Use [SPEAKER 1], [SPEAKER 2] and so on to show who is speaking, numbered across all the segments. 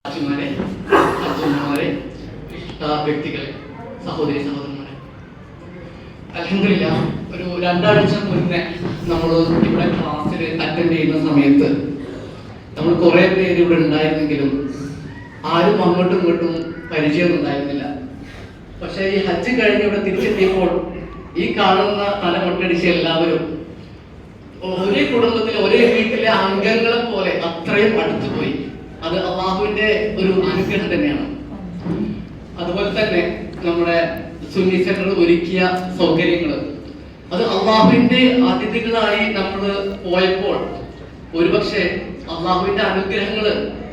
[SPEAKER 1] അച്ഛന്മാരെ, അച്ഛന്മാരെ, വ്യക്തികളെ, സഹോദരി സഹോദരന്മാരെ, അൽഹംദുലില്ലാഹ് ഒരു 2 ആഴ്ച മുന്നേ നമ്മൾ ഇവിടെ ക്ലാസ്സിൽ അറ്റൻഡ് ചെയ്യുന്ന സമയത്ത് നമ്മൾ കുറെ പേര് ഇവിടെ ഉണ്ടായിരുന്നെങ്കിലും ആരും അങ്ങോട്ടും ഇങ്ങോട്ടും പരിചയമൊന്നും ഉണ്ടായിരുന്നില്ല. പക്ഷെ ഈ ഹജ്ജ് കഴിഞ്ഞ് ഇവിടെ തിരിച്ചെത്തിയപ്പോൾ ഈ കാണുന്ന തലമുട്ടടിച്ച എല്ലാവരും ഒരേ കുടുംബത്തിലെ ഒരേ വീട്ടിലെ അംഗങ്ങളെ പോലെ അത്രയും അടുത്തുപോയി. അത് അള്ളാഹുവിന്റെ ഒരു അനുഗ്രഹം തന്നെയാണ്. അതുപോലെ തന്നെ നമ്മുടെ സുന്നി സെന്റർ ഒരുക്കിയ സൗകര്യങ്ങൾ, അത് അള്ളാഹുവിന്റെ അതിഥികളായി നമ്മൾ പോയപ്പോൾ ഒരുപക്ഷെ അള്ളാഹുവിന്റെ അനുഗ്രഹങ്ങൾ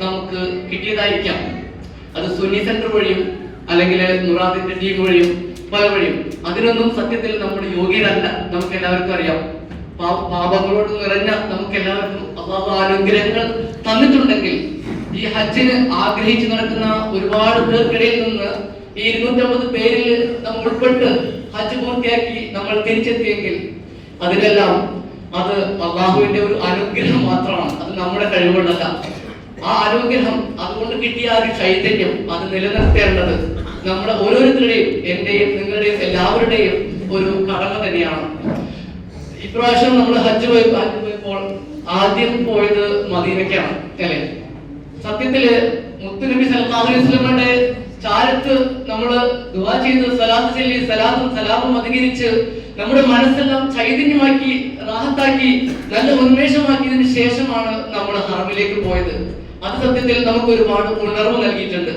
[SPEAKER 1] നമുക്ക് കിട്ടിയതായിരിക്കാം. അത് സുന്നി സെന്റർ വഴിയും അല്ലെങ്കിൽ മുറാദിന്റെ ടീം വഴിയും പല വഴിയും. അതിനൊന്നും സത്യത്തിൽ നമ്മൾ യോഗ്യരല്ല. നമുക്ക് എല്ലാവർക്കും അറിയാം, പാപങ്ങളോട് നിറഞ്ഞ നമുക്ക് എല്ലാവർക്കും അള്ളാഹു അനുഗ്രഹങ്ങൾ തന്നിട്ടുണ്ടെങ്കിൽ ഈ ഹജ്ജിന് ആഗ്രഹിച്ചു നടക്കുന്ന ഒരുപാട് പേർക്കിടയിൽ നിന്ന് ഈ 250 പേരിൽ നമ്മൾ ഉൾപ്പെട്ട് ഹജ്ജ് പൂർത്തിയാക്കി നമ്മൾ തിരിച്ചെത്തിയെങ്കിൽ അതിലെല്ലാം അത് അള്ളാഹുവിന്റെ ഒരു അനുഗ്രഹം മാത്രമാണ്. അത് നമ്മുടെ കഴിവുകളല്ല. ആ അനുഗ്രഹം, അതുകൊണ്ട് കിട്ടിയ ഒരു ചൈതന്യം, അത് നിലനിർത്തേണ്ടത് നമ്മുടെ ഓരോരുത്തരുടെയും, എന്റെയും നിങ്ങളുടെയും എല്ലാവരുടെയും ഒരു കടമ തന്നെയാണ്. ഇപ്രാവശ്യം നമ്മൾ ഹജ്ജ് പോയപ്പോൾ ആദ്യം പോയത് മദീനയ്ക്കാണ് അല്ലെ. സത്യത്തില് മുത്തുനബി സല്ലല്ലാഹു അലൈഹി വസല്ലമയുടെ ചാരത്ത് നമ്മൾ ദുആ ചെയ്ത് സലാത്ത് ചൊല്ലി സലാത്തും സലാമും അധികരിച്ച് നമ്മുടെ മനസ്സെല്ലാം ചൈതന്യമാക്കി റാഹത്താക്കി നല്ല ഉന്മേഷമാക്കിയതിനു ശേഷമാണ് നമ്മൾ ഹറമിലേക്ക് പോയത്. അത് സത്യത്തിൽ നമുക്ക് ഒരുപാട് ഉണർവ് നൽകിയിട്ടുണ്ട്.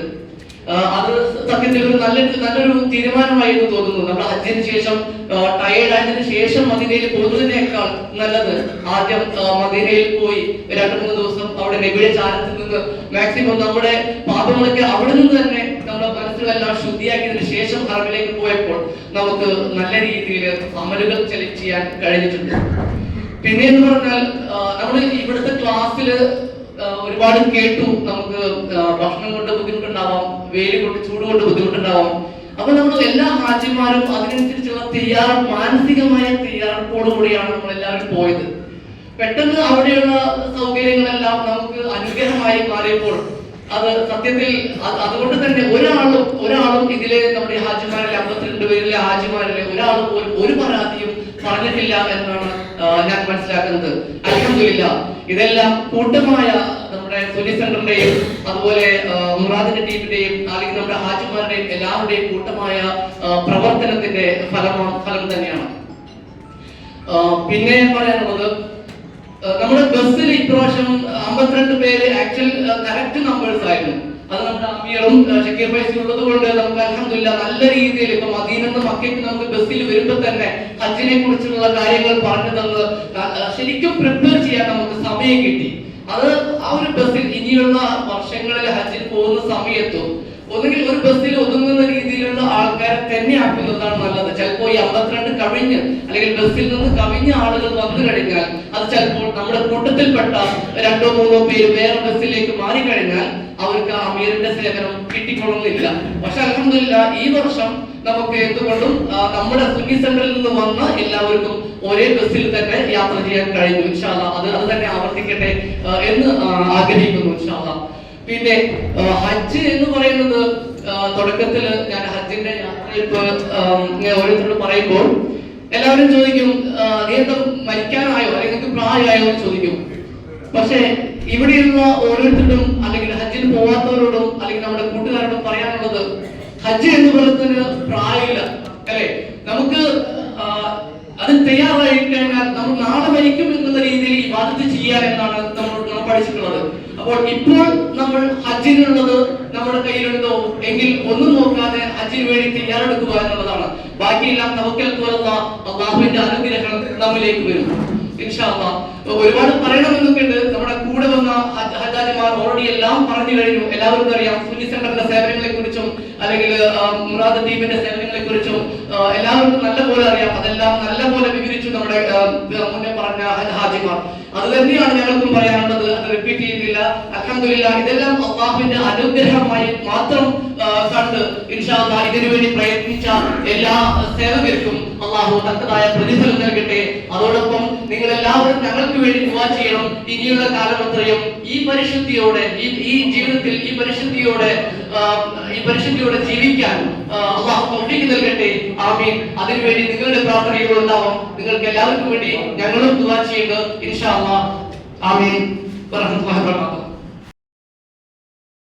[SPEAKER 1] അത് സത്യത്തിൽ ഒരു നല്ലൊരു തീരുമാനമായിരുന്നു തോന്നുന്നു. നമ്മുടെ ഹജ്ജിന് ശേഷം ടയേർഡ് ആയതിനു ശേഷം മദീനയിൽ പോകുന്നതിനേക്കാൾ നല്ലത് ആദ്യം മദീനയിൽ പോയി 2-3 ദിവസം അവിടെ നബിയുടെ ചാരത്തിൽ നിന്ന് മാക്സിമം നമ്മുടെ പാപങ്ങളൊക്കെ അവിടെ നിന്ന് തന്നെ നമ്മുടെ മനസ്സിലെല്ലാം ശുദ്ധിയാക്കിയതിനു ശേഷം ഹറമിലേക്ക് പോയപ്പോൾ നമുക്ക് നല്ല രീതിയിൽ അമലുകൾ ചെയ്യാൻ കഴിഞ്ഞിട്ടുണ്ട്. പിന്നെ എന്ന് പറഞ്ഞാൽ നമ്മൾ ഇവിടുത്തെ ക്ലാസ്സില് ഒരുപാട് കേട്ടു. നമുക്ക് ഭക്ഷണം കൊണ്ട് ബുദ്ധിമുട്ടുണ്ടാവാം, വെയിൽ കൊണ്ട് ചൂട് കൊണ്ട് ബുദ്ധിമുട്ടുണ്ടാവാം. അപ്പൊ നമ്മൾ എല്ലാ ഹാജിമാരും അതിനനുസരിച്ചുള്ള മാനസികമായ തയ്യാറെടുപ്പോടുകൂടിയാണ് നമ്മൾ എല്ലാവരും പോയത്. പെട്ടെന്ന് അവിടെയുള്ള സൗകര്യങ്ങളെല്ലാം നമുക്ക് അനുഗ്രഹമായി മാറിയപ്പോൾ അത് സത്യത്തിൽ അതുകൊണ്ട് തന്നെ ഒരാളും ഇതിലെ നമ്മുടെ ഹാജിമാരിലെ 52 പേരിലെ ഹാജിമാരിലെ ഒരാളും ഒരു പരാതിയും പറഞ്ഞിട്ടില്ല എന്നാണ് ഞാൻ മനസ്സിലാക്കുന്നത്. അൽഹംദുലില്ലാഹ് ഇതെല്ലാം കൂട്ടമായ നമ്മുടെ സുന്നി സെന്ററിന്റെയും അതുപോലെ മുറാദിന്റെ ടീമിന്റെയും അല്ലെങ്കിൽ നമ്മുടെ ഹാജിമാരുടെയും എല്ലാവരുടെയും കൂട്ടമായ പ്രവർത്തനത്തിന്റെ ഫലം തന്നെയാണ്. പിന്നെ പറയാനുള്ളത്, നമ്മുടെ ബസ്സിൽ ഇപ്രാവശ്യം 52 പേര് ആക്ച്വൽ കറക്റ്റ് നമ്പേഴ്സ് ആയിരുന്നു. അത് നമ്മുടെ അമീറും ഷക്കീർ ഫൈസിയും ഉള്ളത് കൊണ്ട് നമുക്ക് അൽഹംദുലില്ലാഹ് നല്ല രീതിയിൽ ഇപ്പൊ മദീനയിൽ നിന്ന് മക്കയ്ക്ക് നമുക്ക് ബസ്സിൽ വരുമ്പോൾ തന്നെ ഹജ്ജിനെ കുറിച്ചുള്ള കാര്യങ്ങൾ പറഞ്ഞു തന്ന് ശരിക്കും പ്രിപ്പയർ ചെയ്യാൻ നമുക്ക് സമയം കിട്ടി. അത് ആ ഒരു ബസ്സിൽ ഇനിയുള്ള വർഷങ്ങളിൽ ഹജ്ജിന് പോകുന്ന സമയത്തും ഒന്നുകിൽ ഒരു ബസ്സിൽ ഒതുങ്ങുന്ന രീതിയിലുള്ള ആൾക്കാരെ തന്നെ ആക്കുന്നതാണ് നല്ലത്. ചിലപ്പോൾ ഈ 52 കവിഞ്ഞ് അല്ലെങ്കിൽ ബസ്സിൽ നിന്ന് കവിഞ്ഞ ആളുകൾ വന്നു കഴിഞ്ഞാൽ അത് ചിലപ്പോൾ നമ്മുടെ കൂട്ടത്തിൽപ്പെട്ട 2-3 പേര് വേറെ ബസ്സിലേക്ക് മാറിക്കഴിഞ്ഞാൽ അവർക്ക് അമീറിന്റെ സേവനം കിട്ടിക്കൊള്ളുന്നില്ല. പക്ഷെ അൽഹംദുലില്ലാഹ് ഈ വർഷം നമുക്ക് എന്തുകൊണ്ടും നമ്മുടെ സുന്നി സെന്ററിൽ നിന്ന് വന്ന എല്ലാവർക്കും ഒരേ ബസ്സിൽ തന്നെ യാത്ര ചെയ്യാൻ കഴിഞ്ഞു. ഇൻഷാ അല്ലാഹ് അത് തന്നെ ആവർത്തിക്കട്ടെ എന്ന് ആഗ്രഹിക്കുന്നു ഇൻഷാ അല്ലാഹ്. പിന്നെ ഹജ്ജ് എന്ന് പറയുന്നത് തുടക്കത്തിൽ ഞാൻ ഹജ്ജിന്റെ യാത്രയപ്പ് ഓരോരുത്തരോട് പറയുമ്പോൾ എല്ലാവരും ചോദിക്കും, നീ എന്താ മരിക്കാനായോ അല്ലെങ്കിൽ നിങ്ങൾക്ക് പ്രായമായോ എന്ന് ചോദിക്കും. പക്ഷെ ഇവിടെയുള്ള ഓരോരുത്തരും അല്ലെങ്കിൽ ഹജ്ജിന് പോവാത്തവരോടും അല്ലെങ്കിൽ നമ്മുടെ കൂട്ടുകാരോടും പറയാനുള്ളത്, ഹജ്ജ് എന്ന് പറയുന്നതിന് പ്രായമില്ല അല്ലെ. നമുക്ക് അത് തയ്യാറായി കഴിഞ്ഞാൽ നമ്മൾ നാളെ മരിക്കും എന്നുള്ള രീതിയിൽ ഇബാദത്ത് ചെയ്യാൻ എന്നാണ് നമ്മൾ പഠിച്ചിട്ടുള്ളത്. അപ്പോൾ ഇപ്പോൾ നമ്മൾ ഹജ്ജിനുള്ളത് നമ്മുടെ കയ്യിലുണ്ടോ എങ്കിൽ ഒന്നും നോക്കാതെ ഹജ്ജിന് വേണ്ടി തയ്യാറെടുക്കുക എന്നുള്ളതാണ്. ബാക്കിയെല്ലാം തവക്കൽത്തു അലല്ലാഹ്, അല്ലാഹുവിന്റെ അനുഗ്രഹം നമ്മിലേക്ക് വരും ഇൻഷാ അല്ലാഹ്. ഒരുപാട് പറയണമെന്നൊക്കെ ഉണ്ട്. നമ്മുടെ കൂടെ വന്ന ഹജ്ജാജിമാർ ഓൾറെഡി എല്ലാം പറഞ്ഞു കഴിഞ്ഞു. എല്ലാവർക്കും അറിയാം സുന്നി സെന്ററിന്റെ സേവനങ്ങളെ കുറിച്ചും അല്ലെങ്കിൽ മുറാദ് ടീമിന്റെ സേവനങ്ങളെ കുറിച്ചും എല്ലാവർക്കും നല്ലപോലെ അറിയാം. അതെല്ലാം നല്ലപോലെ വിവരിച്ചു നമ്മുടെ മുന്നേ പറഞ്ഞ ഹാജിമാർ. അത് തന്നെയാണ് ഞങ്ങൾക്കും പറയാനുള്ളത്. അത് റിപ്പീറ്റ് ചെയ്യുന്നില്ല. അൽഹംദുലില്ലാഹ് ഇതെല്ലാം അല്ലാഹുവിന്റെ അനുഗ്രഹമായി മാത്രം കണ്ട് ഇൻഷാ അല്ലാഹ് ഇതിനു വേണ്ടി പ്രയത്നിച്ച എല്ലാ സേവകർക്കും അല്ലാഹു തക്കതായ പ്രതിഫലം നൽകട്ടെ. അതോടൊപ്പം നിങ്ങൾ എല്ലാവരും ഞങ്ങൾക്ക് വേണ്ടി ദുആ ചെയ്യണം. ഇനിയുള്ള കാലമത്രയും ഈ പരിശുദ്ധിയോടെ ഈ ജീവിതത്തിൽ ഈ പരിശുദ്ധിയോടെ ജീവിക്കാൻ അല്ലാഹു തൗഫീഖ് നൽകട്ടെ. ആമീൻ. അതിനുവേണ്ടി നിങ്ങളുടെ പ്രാർത്ഥനകൾ ഉണ്ടാവും. നിങ്ങൾക്ക് എല്ലാവർക്കും വേണ്ടി ഞങ്ങളും ദുആ ചെയ്യുന്നു ഇൻഷാ അല്ലാഹ്. ആമീൻ. വറഹ്മത്തുള്ളാഹി വബറകാതുഹു.